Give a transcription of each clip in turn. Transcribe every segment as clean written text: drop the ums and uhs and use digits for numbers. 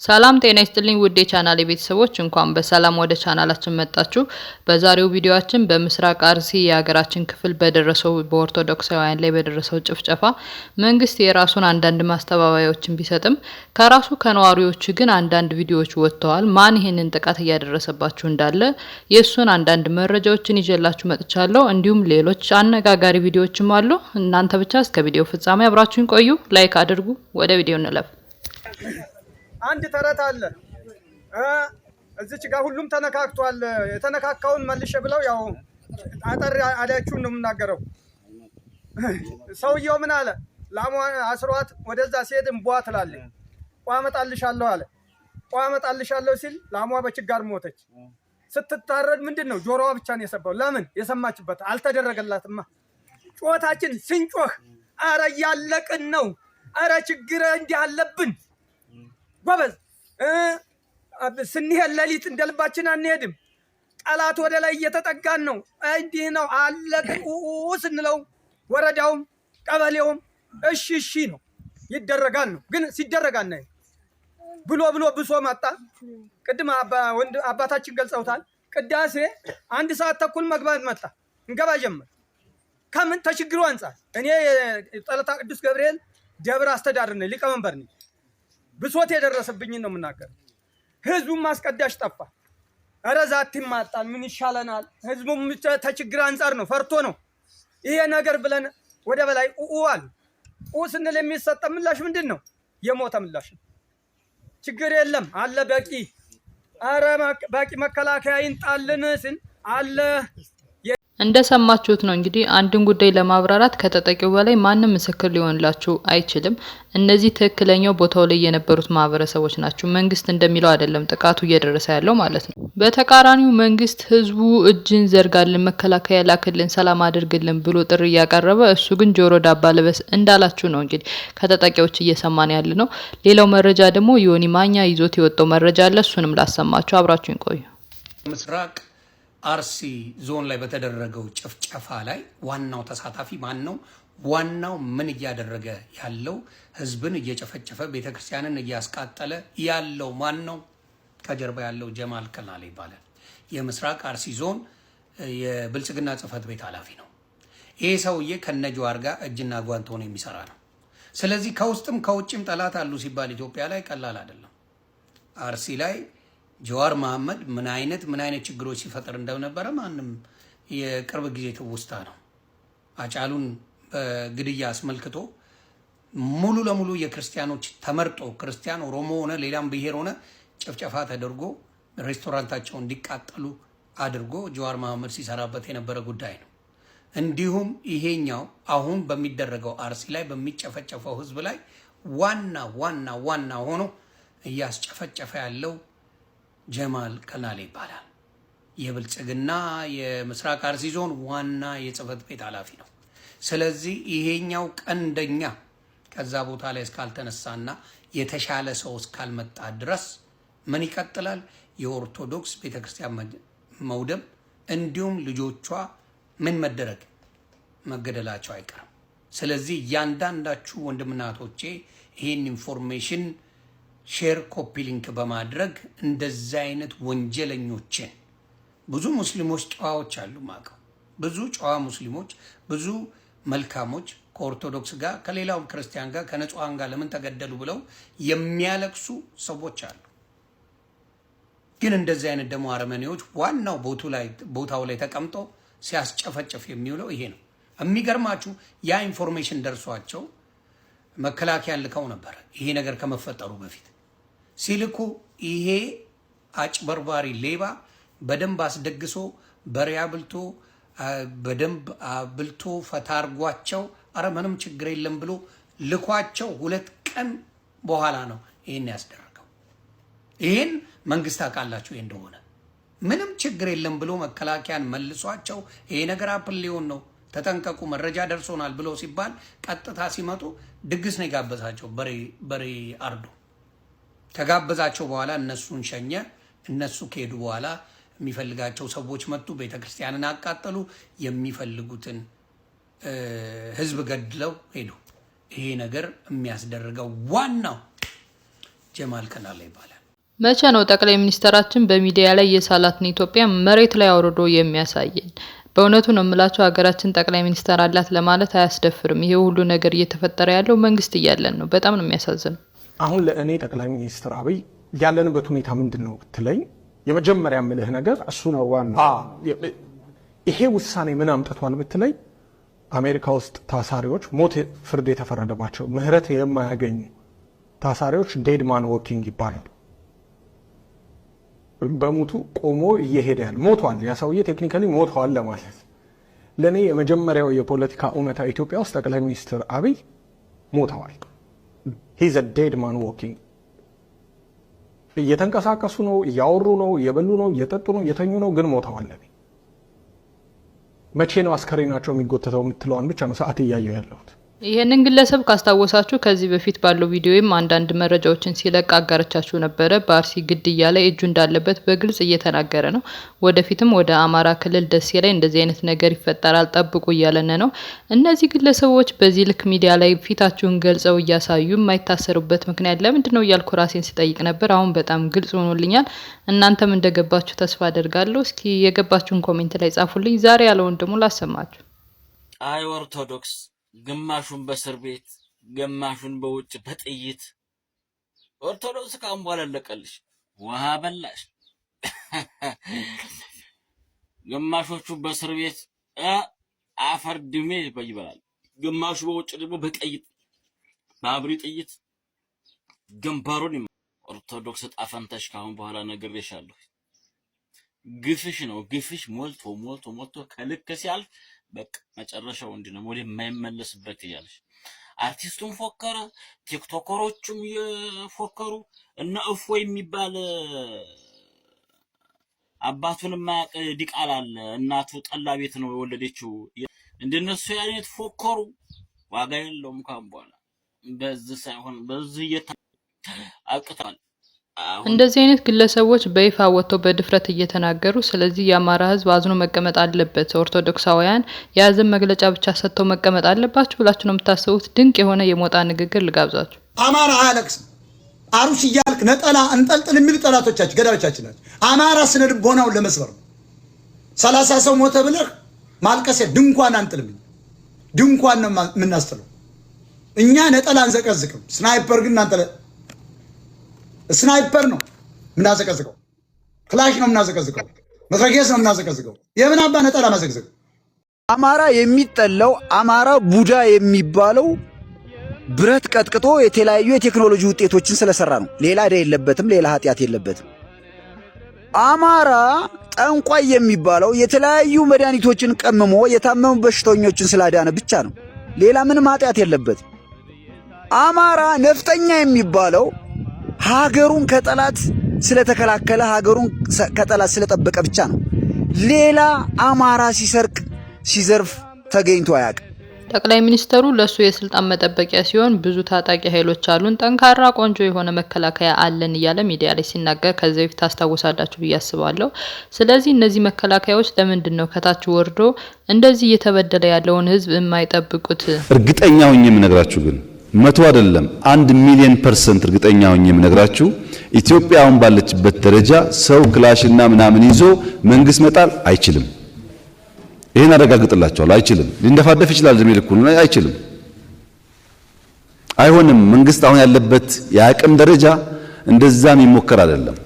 ሰላም ጤና ይስጥልኝ ውድ የቻናሌ ቤተሰቦች እንኳን በሰላም ወደ ቻናላችን መጣችሁ። በዛሬው ቪዲዮአችን በምስራቅ አርሲ የሀገራችን ክፍል በደረሰው በኦርቶዶክሳውያን ላይ በደረሰው ጭፍጨፋ መንግስት የራሱን አንዳንድ ማስተባበያዎችን ቢሰጥም ከራሱ ከነዋሪዎቹ ግን አንዳንድ ቪዲዮዎች ወጥተዋል። ማን ይሄንን ጥቃት እያደረሰባችሁ እንዳለ የሱን አንዳንድ መረጃዎችን ይዤላችሁ መጥቻለሁ። እንዲሁም ሌሎች አነጋጋሪ ቪዲዮዎችም አሉ። እናንተ ብቻ እስከ ቪዲዮ ፍጻሜ አብራችሁን ቆዩ። ላይክ አድርጉ። ወደ ቪዲዮ እንለፍ። አንድ ተረት አለ እዚች ጋር ሁሉም ተነካክቷል። የተነካካውን መልሼ ብለው ያው አጠር አዳችሁን ነው የምናገረው። ሰውየው ምን አለ? ላሟ አስሯት ወደዛ ሲሄድ እንቧ ትላለች። ቋ መጣልሻለሁ አለ። ቋ መጣልሻለሁ ሲል ላሟ በችጋር ሞተች። ስትታረድ ምንድነው ጆሮዋ ብቻ ነው የሰባው። ለምን? የሰማችበት አልተደረገላትማ። ጮታችን ስንጮህ አረ ያለቅን ነው፣ አረ ችግር እንዲህ አለብን ጎበዝ ስንሄድ ሌሊት እንደልባችን አንሄድም። ጠላት ወደ ላይ እየተጠጋን ነው። እንዲህ ነው አለቅን ስንለው ወረዳውም ቀበሌውም እሺ ነው ይደረጋል ነው። ግን ሲደረግ አናይም። ብሎ ብሶ መጣ። ቅድም አባታችን ገልጸውታል። ቅዳሴ 1 ሰዓት ተኩል መግባት መጣ። እንገባ ጀመር። ከምን ተችግሩ አንጻር እኔ ጠለታ ቅዱስ ገብርኤል ደብር አስተዳደር ነኝ፣ ሊቀመንበር ነኝ። ብሶት የደረሰብኝ ነው የምናገር። ህዝቡም ማስቀዳሽ ጠፋ። አረ ዛት ይማጣል ምን ይሻለናል? ህዝቡም ተችግር አንፃር ነው ፈርቶ ነው ይሄ ነገር ብለን ወደ በላይ ኡዋል ስንል የሚሰጥ ምላሽ ምንድነው? የሞተ ምላሽ። ችግር የለም አለ በቂ። አረ በቂ መከላከያ ይንጣልን ስን አለ። እንደሰማችሁት ነው እንግዲህ አንድን ጉዳይ ለማብራራት ከተጠቂው በላይ ማንም ምስክር ሊሆንላችሁ አይችልም። እነዚህ ትክክለኛው ቦታው ላይ የነበሩት ማህበረሰቦች ናቸው። መንግስት እንደሚለው አይደለም ጥቃቱ እየደረሰ ያለው ማለት ነው። በተቃራኒው መንግስት ህዝቡ እጅን ዘርጋልን፣ መከላከያ ላክልን፣ ሰላም አድርግልን ብሎ ጥሪ እያቀረበ እሱ ግን ጆሮ ዳባ ልበስ እንዳላችሁ ነው እንግዲህ ከተጠቂዎች እየሰማን ያለ ነው። ሌላው መረጃ ደግሞ ዮኒ ማኛ ይዞት የወጣው መረጃ አለ። እሱንም ላሰማችሁ፣ አብራችሁን ቆዩ። ምስራቅ አርሲ ዞን ላይ በተደረገው ጭፍጨፋ ላይ ዋናው ተሳታፊ ማን ነው? ዋናው ምን እያደረገ ያለው? ህዝብን እየጨፈጨፈ ቤተክርስቲያንን እያስቃጠለ ያለው ማን ነው? ከጀርባ ያለው ጀማል ከናሌ ይባላል። የምስራቅ አርሲ ዞን የብልጽግና ጽህፈት ቤት ኃላፊ ነው። ይሄ ሰውዬ ከነጀዋር ጋር እጅና ጓንት ሆኖ የሚሰራ ነው። ስለዚህ ከውስጥም ከውጭም ጠላት አሉ ሲባል ኢትዮጵያ ላይ ቀላል አይደለም። አርሲ ላይ ጀዋር መሐመድ ምን አይነት ችግሮች ሲፈጠር እንደነበረ ማንም የቅርብ ጊዜ ትውስታ ነው። አጫሉን በግድያ አስመልክቶ ሙሉ ለሙሉ የክርስቲያኖች ተመርጦ ክርስቲያን ኦሮሞ ሆነ ሌላም ብሔር ሆነ ጭፍጨፋ ተደርጎ ሬስቶራንታቸው እንዲቃጠሉ አድርጎ ጀዋር መሐመድ ሲሰራበት የነበረ ጉዳይ ነው። እንዲሁም ይሄኛው አሁን በሚደረገው አርሲ ላይ በሚጨፈጨፈው ህዝብ ላይ ዋና ሆኖ እያስጨፈጨፈ ያለው ጀማል ከናሌ ይባላል። የብልጽግና የምስራቅ አርሲ ዞን ዋና የጽህፈት ቤት ኃላፊ ነው። ስለዚህ ይሄኛው ቀንደኛ ከዛ ቦታ ላይ እስካልተነሳና የተሻለ ሰው እስካልመጣ ድረስ ምን ይቀጥላል? የኦርቶዶክስ ቤተክርስቲያን መውደም እንዲሁም ልጆቿ ምን መገደላቸው አይቀርም። ስለዚህ እያንዳንዳችሁ ወንድምና እህቶቼ ይህን ኢንፎርሜሽን ሼር ኮፒ ሊንክ በማድረግ እንደዚህ አይነት ወንጀለኞችን ብዙ ሙስሊሞች ጨዋዎች አሉ ማቀው ብዙ ጨዋ ሙስሊሞች ብዙ መልካሞች ከኦርቶዶክስ ጋር ከሌላው ክርስቲያን ጋር ከነጹሃን ጋር ለምን ተገደሉ ብለው የሚያለቅሱ ሰዎች አሉ። ግን እንደዚህ አይነት ደግሞ አረመኔዎች ዋናው ቦታው ላይ ተቀምጦ ሲያስጨፈጭፍ የሚውለው ይሄ ነው። የሚገርማችሁ ያ ኢንፎርሜሽን ደርሷቸው መከላከያን ልከው ነበር። ይሄ ነገር ከመፈጠሩ በፊት ሲልኩ ይሄ አጭበርባሪ ሌባ በደንብ አስደግሶ በሪያ ብልቶ በደንብ አብልቶ ፈታርጓቸው አረ ምንም ችግር የለም ብሎ ልኳቸው 2 ቀን በኋላ ነው ይሄን ያስደረገው። ይሄን መንግስት አቃላችሁ እንደሆነ ምንም ችግር የለም ብሎ መከላከያን መልሷቸው ይሄ ነገር አፕል ሊሆን ነው ተጠንቀቁ መረጃ ደርሶናል ብሎ ሲባል ቀጥታ ሲመጡ ድግስ ነው የጋበዛቸው። በሬ አርዶ ተጋበዛቸው። በኋላ እነሱን ሸኘ። እነሱ ከሄዱ በኋላ የሚፈልጋቸው ሰዎች መጡ፣ ቤተክርስቲያንን አቃጠሉ፣ የሚፈልጉትን ህዝብ ገድለው ሄዱ። ይሄ ነገር የሚያስደርገው ዋናው ጀማል ከናላ ይባላል። መቼ ነው ጠቅላይ ሚኒስትራችን በሚዲያ ላይ የሳላትን ኢትዮጵያ መሬት ላይ አውርዶ የሚያሳየን? በእውነቱ ነው የምላችሁ ሀገራችን ጠቅላይ ሚኒስትር አላት ለማለት አያስደፍርም። ይሄ ሁሉ ነገር እየተፈጠረ ያለው መንግስት እያለን ነው። በጣም ነው የሚያሳዝነው። አሁን ለእኔ ጠቅላይ ሚኒስትር አብይ ያለንበት ሁኔታ ምንድነው ብትለኝ የመጀመሪያ ምልህ ነገር እሱ ነው ዋና። ይሄ ውሳኔ ምን አምጥቷል ብትለኝ አሜሪካ ውስጥ ታሳሪዎች ሞት ፍርድ የተፈረደባቸው ምህረት የማያገኙ ታሳሪዎች ዴድ ማን ዎኪንግ ይባላል። በሞቱ ቆሞ እየሄደ ያለ ሞቷል። ያ ሰውዬ ቴክኒካሊ ሞቷል ለማለት ለኔ የመጀመሪያው የፖለቲካ እውነታ ኢትዮጵያ ውስጥ ጠቅላይ ሚኒስትር አብይ ሞተዋል። ሂዝ አ ዴድ ማን ዎኪንግ። እየተንቀሳቀሱ ነው፣ እያወሩ ነው፣ እየበሉ ነው፣ እየጠጡ ነው፣ እየተኙ ነው፣ ግን ሞተዋል። ለኔ መቼ ነው አስከሬናቸው የሚጎተተው የምትለዋን ብቻ ነው ሰዓት እያየሁ ያለሁት። ይሄንን ግለሰብ ካስታወሳችሁ ከዚህ በፊት ባለው ቪዲዮም አንዳንድ መረጃዎችን ሲለቅ አጋርቻችሁ ነበረ። በአርሲ ግድያ ላይ እጁ እንዳለበት በግልጽ እየተናገረ ነው። ወደፊትም ወደ አማራ ክልል ደሴ ላይ እንደዚህ አይነት ነገር ይፈጠራል ጠብቁ እያለን ነው። እነዚህ ግለሰቦች በዚህ ልክ ሚዲያ ላይ ፊታቸውን ገልጸው እያሳዩ የማይታሰሩበት ምክንያት ለምንድን ነው እያልኩ ራሴን ስጠይቅ ነበር። አሁን በጣም ግልጽ ሆኖልኛል። እናንተም እንደገባችሁ ተስፋ አደርጋለሁ። እስኪ የገባችሁን ኮሜንት ላይ ጻፉልኝ። ዛሬ ያለውን ደግሞ ላሰማችሁ። አይ ኦርቶዶክስ ግማሹን በእስር ቤት ግማሹን በውጭ በጥይት ኦርቶዶክስ ካሁን በኋላ አለቀልሽ፣ ውሃ በላሽ። ግማሾቹ በእስር ቤት አፈር ድሜ ይበላል፣ ግማሹ በውጭ ደግሞ በጥይት በአብሪ ጥይት ግንባሩን። ኦርቶዶክስ ጣፈንተሽ ካሁን በኋላ ነግሬሻለሁ። ግፍሽ ነው ግፍሽ ሞልቶ ሞልቶ ሞልቶ ከልክ ሲያልፍ በቃ መጨረሻው እንዲነው ወደ የማይመለስበት ይያልሽ። አርቲስቱን ፎከረ፣ ቲክቶከሮቹም የፎከሩ እና እፎ የሚባል አባቱን ማያቅ ዲቃላ አለ። እናቱ ጠላ ቤት ነው የወለደችው። እንደነሱ አይነት ፎከሩ፣ ዋጋ የለውም ካሁን በኋላ። በዚህ ሳይሆን በዚህ አቅቷል። እንደዚህ አይነት ግለሰቦች በይፋ ወጥተው በድፍረት እየተናገሩ፣ ስለዚህ የአማራ ሕዝብ አዝኖ መቀመጥ አለበት፣ ኦርቶዶክሳውያን የያዘን መግለጫ ብቻ ሰጥተው መቀመጥ አለባችሁ ብላችሁ ነው የምታስቡት? ድንቅ የሆነ የሞጣ ንግግር ልጋብዛችሁ። አማራ አያለቅስም። አሩስ እያልክ ነጠላ እንጠልጥል የሚሉ ጠላቶቻችን ገዳዮቻችን ናቸው። አማራ ስነ ልቦናውን ለመስበር 30 ሰው ሞተ ብለህ ማልቀስ ድንኳን አንጥልም። ድንኳን ነው የምናስጥለው እኛ። ነጠላ አንዘቀዝቅም። ስናይፐር ግን አንጠለ ስናይፐር ነው ምናዘቀዝቀው፣ ክላሽ ነው ምናዘቀዝቀው፣ መትረየስ ነው ምናዘቀዝቀው። የምን አባ ነጠላ ማዘቅዘቅ? አማራ የሚጠላው አማራ ቡዳ የሚባለው ብረት ቀጥቅጦ የተለያዩ የቴክኖሎጂ ውጤቶችን ስለሰራ ነው። ሌላ ዕዳ የለበትም፣ ሌላ ኃጢአት የለበትም። አማራ ጠንቋይ የሚባለው የተለያዩ መድኃኒቶችን ቀምሞ የታመሙ በሽተኞችን ስላዳነ ብቻ ነው። ሌላ ምንም ኃጢአት የለበትም። አማራ ነፍጠኛ የሚባለው ሀገሩን ከጠላት ስለተከላከለ ሀገሩን ከጠላት ስለጠበቀ ብቻ ነው። ሌላ አማራ ሲሰርቅ ሲዘርፍ ተገኝቶ አያውቅም። ጠቅላይ ሚኒስትሩ ለሱ የስልጣን መጠበቂያ ሲሆን ብዙ ታጣቂ ኃይሎች አሉን፣ ጠንካራ ቆንጆ የሆነ መከላከያ አለን እያለ ሚዲያ ላይ ሲናገር ከዚህ በፊት ታስታውሳላችሁ ብዬ አስባለሁ። ስለዚህ እነዚህ መከላከያዎች ለምንድን ነው ከታች ወርዶ እንደዚህ እየተበደለ ያለውን ህዝብ የማይጠብቁት? እርግጠኛ ሆኜ የምነግራችሁ ግን 100 አይደለም 1 ሚሊዮን% እርግጠኛ ሆኜ የምነግራችሁ ኢትዮጵያ አሁን ባለችበት ደረጃ ሰው ክላሽና ምናምን ይዞ መንግስት መጣል አይችልም። ይሄን አረጋግጥላችኋለሁ። አይችልም። ሊንደፋደፍ ይችላል፣ ዝም ይልኩ ነው፣ አይችልም፣ አይሆንም። መንግስት አሁን ያለበት የአቅም ደረጃ እንደዛም ይሞከር አይደለም።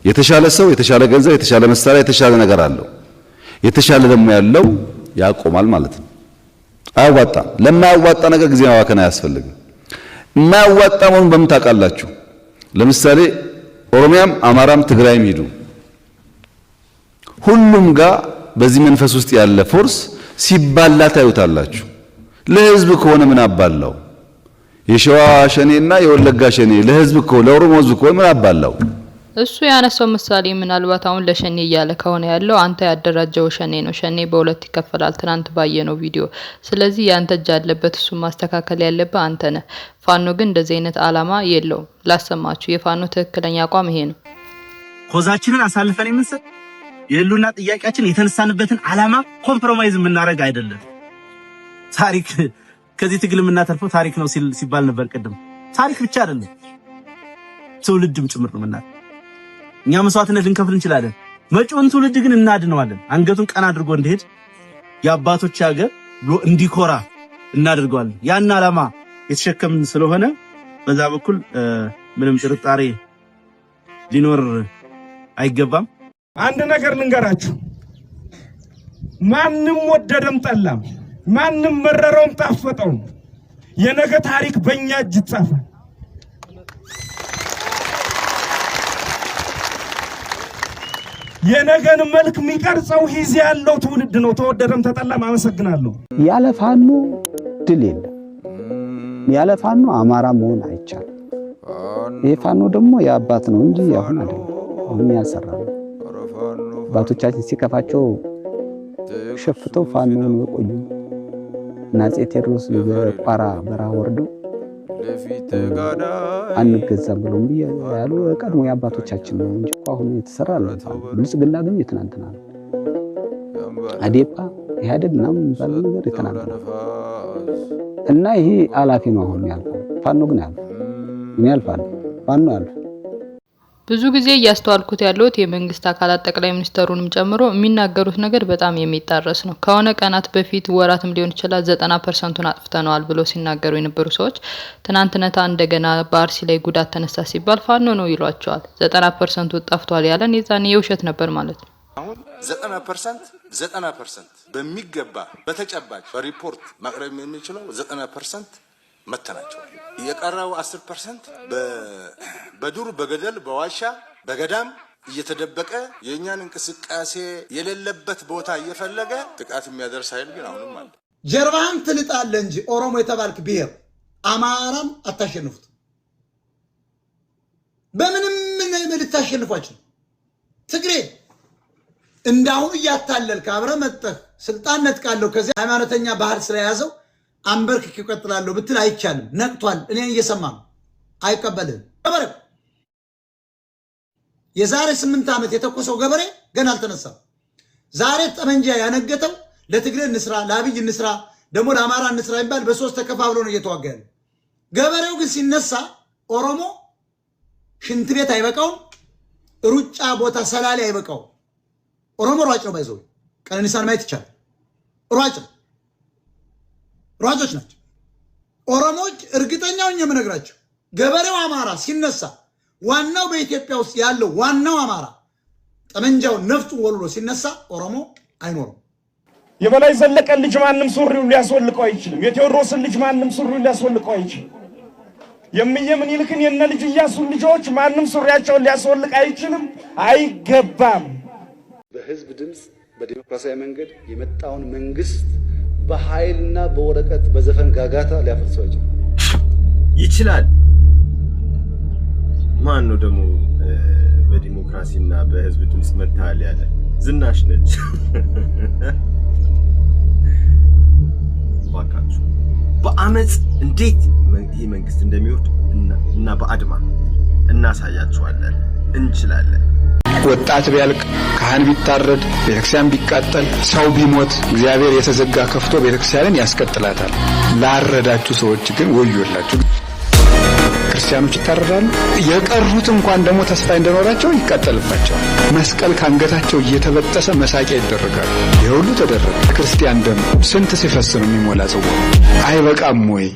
የተሻለ ሰው፣ የተሻለ ገንዘብ፣ የተሻለ መሳሪያ፣ የተሻለ ነገር አለው። የተሻለ ደግሞ ያለው ያቆማል ማለት ነው። አያዋጣም። ለማያዋጣ ነገር ጊዜ ማባከን አያስፈልግም። የማያዋጣ መሆኑን በምን ታውቃላችሁ? ለምሳሌ ኦሮሚያም አማራም ትግራይም ሂዱ፣ ሁሉም ጋር በዚህ መንፈስ ውስጥ ያለ ፎርስ ሲባላ ታዩታላችሁ። ለህዝብ ከሆነ ምን አባላው? የሸዋ ሸኔና የወለጋ ሸኔ ለህዝብ ከሆነ ለኦሮሞ ህዝብ ከሆነ ምን አባላው? እሱ ያነሳው ምሳሌ ምናልባት አሁን ለሸኔ እያለ ከሆነ ያለው አንተ ያደራጀው ሸኔ ነው። ሸኔ በሁለት ይከፈላል፣ ትናንት ባየነው ቪዲዮ። ስለዚህ ያንተ እጅ አለበት፣ እሱ ማስተካከል ያለበት አንተ ነህ። ፋኖ ግን እንደዚህ አይነት አላማ የለውም። ላሰማችሁ፣ የፋኖ ትክክለኛ አቋም ይሄ ነው። ኮዛችንን አሳልፈን የምንሰጥ የህሉና ጥያቄያችን የተነሳንበትን አላማ ኮምፕሮማይዝ የምናደርግ አይደለም። ታሪክ ከዚህ ትግል የምናተርፈው ታሪክ ነው ሲባል ነበር ቅድም። ታሪክ ብቻ አይደለም፣ ትውልድም ጭምር ነው ምናምን። እኛ መስዋዕትነት ልንከፍል እንችላለን፣ መጪውን ትውልድ ግን እናድነዋለን። አንገቱን ቀና አድርጎ እንዲሄድ የአባቶች ሀገር እንዲኮራ እናደርገዋለን። ያን ዓላማ የተሸከምን ስለሆነ በዛ በኩል ምንም ጥርጣሬ ሊኖር አይገባም። አንድ ነገር ልንገራችሁ፣ ማንም ወደደም ጠላም፣ ማንም መረረውም ጣፈጠውም የነገ ታሪክ በእኛ እጅ ይጻፋል። የነገን መልክ የሚቀርጸው ሂዝ ያለው ትውልድ ነው። ተወደደም ተጠላም። አመሰግናለሁ። ያለ ፋኖ ድል የለም። ያለ ፋኖ አማራ መሆን አይቻልም። ይሄ ፋኖ ደግሞ የአባት ነው እንጂ ያሁን አይደለም። አሁን ያልሰራው አባቶቻችን ሲከፋቸው ሸፍተው ፋኖን ወቆዩ። አፄ ቴዎድሮስ በቋራ በረሃ ወርደው አንገዛም ብለው ያሉ ቀድሞ የአባቶቻችን ነው እንጂ አሁን የተሰራ ነው። ብልጽግና ግን የትናንትና ነው። አዴፓ ኢህአዴግ ምናምን የሚባለው ነገር የትናንትና ነው እና ይሄ አላፊ ነው። አሁን ያልፋል። ፋኖ ግን ያልፋል። ምን ያልፋል? ፋኖ ያልፋል። ብዙ ጊዜ እያስተዋልኩት ያለሁት የመንግስት አካላት ጠቅላይ ሚኒስተሩንም ጨምሮ የሚናገሩት ነገር በጣም የሚጣረስ ነው። ከሆነ ቀናት በፊት ወራትም ሊሆን ይችላል 90%ን አጥፍተነዋል ብሎ ሲናገሩ የነበሩ ሰዎች ትናንትነታ እንደገና በአርሲ ላይ ጉዳት ተነሳ ሲባል ፋኖ ነው ይሏቸዋል። 90% ጠፍቷል ያለን የዛኔ የውሸት ነበር ማለት ነው። አሁን 90% በሚገባ በተጨባጭ በሪፖርት ማቅረብ የሚችለው 90% መተናቸው። የቀረው 10% በዱር በገደል በዋሻ በገዳም እየተደበቀ የኛን እንቅስቃሴ የሌለበት ቦታ እየፈለገ ጥቃት የሚያደርስ ኃይል ግን አሁንም አለ። ጀርባህን ትልጣለህ እንጂ ኦሮሞ የተባልክ ብሔር አማራም አታሸንፉት። በምንም ልታሸንፏችሁ። ትግሬ እንዳሁን እያታለልክ አብረህ መጥተህ ስልጣን ነጥቃለሁ ከዚህ ሃይማኖተኛ ባህል ስለያዘው አንበርክክ ይቀጥላለሁ ብትል አይቻልም። ነቅቷል። እኔን እየሰማ ነው። አይቀበልም። ገበሬ የዛሬ 8 ዓመት የተኮሰው ገበሬ ገና አልተነሳም። ዛሬ ጠመንጃ ያነገተው ለትግሬ እንስራ፣ ለአብይ እንስራ፣ ደግሞ ለአማራ እንስራ ይባል በሶስት ተከፋፍሎ ነው እየተዋጋ ያለው። ገበሬው ግን ሲነሳ ኦሮሞ ሽንት ቤት አይበቃውም፣ ሩጫ ቦታ ሰላሌ አይበቃውም። ኦሮሞ ሯጭ ነው። ባይዘው ቀነኒሳን ማየት ይቻላል። ሯጭ ነው። ሯጮች ናቸው ኦሮሞዎች። እርግጠኛውን የምነግራቸው ገበሬው አማራ ሲነሳ ዋናው በኢትዮጵያ ውስጥ ያለው ዋናው አማራ ጠመንጃውን ነፍጡ ወልሎ ሲነሳ ኦሮሞ አይኖርም። የበላይ ዘለቀን ልጅ ማንም ሱሪውን ሊያስወልቀው አይችልም። የቴዎድሮስን ልጅ ማንም ሱሪውን ሊያስወልቀው አይችልም። የምየምን ይልክን የነ ልጅ ኢያሱን ልጆች ማንም ሱሪያቸውን ሊያስወልቅ አይችልም፣ አይገባም። በህዝብ ድምጽ በዲሞክራሲያዊ መንገድ የመጣውን መንግስት በኃይልና በወረቀት በዘፈን ጋጋታ ሊያፈርሰው ይችላል። ማን ነው ደግሞ በዲሞክራሲና በህዝብ ድምጽ መታል ያለ? ዝናሽ ነች። ባካችሁ በአመጽ እንዴት ይሄ መንግስት እንደሚወርድ እና በአድማ እናሳያችኋለን። እንችላለን። ወጣት ቢያልቅ፣ ካህን ቢታረድ፣ ቤተክርስቲያን ቢቃጠል፣ ሰው ቢሞት እግዚአብሔር የተዘጋ ከፍቶ ቤተክርስቲያንን ያስቀጥላታል። ላረዳችሁ ሰዎች ግን ወዮላችሁ። ክርስቲያኖች ይታረዳሉ። የቀሩት እንኳን ደግሞ ተስፋ እንደኖራቸው ይቃጠልባቸዋል። መስቀል ካንገታቸው እየተበጠሰ መሳቂያ ይደረጋሉ። ይሁሉ ተደረገ። ክርስቲያን ደም ስንት ሲፈስ ነው የሚሞላ ጽዋ? አይበቃም ወይ?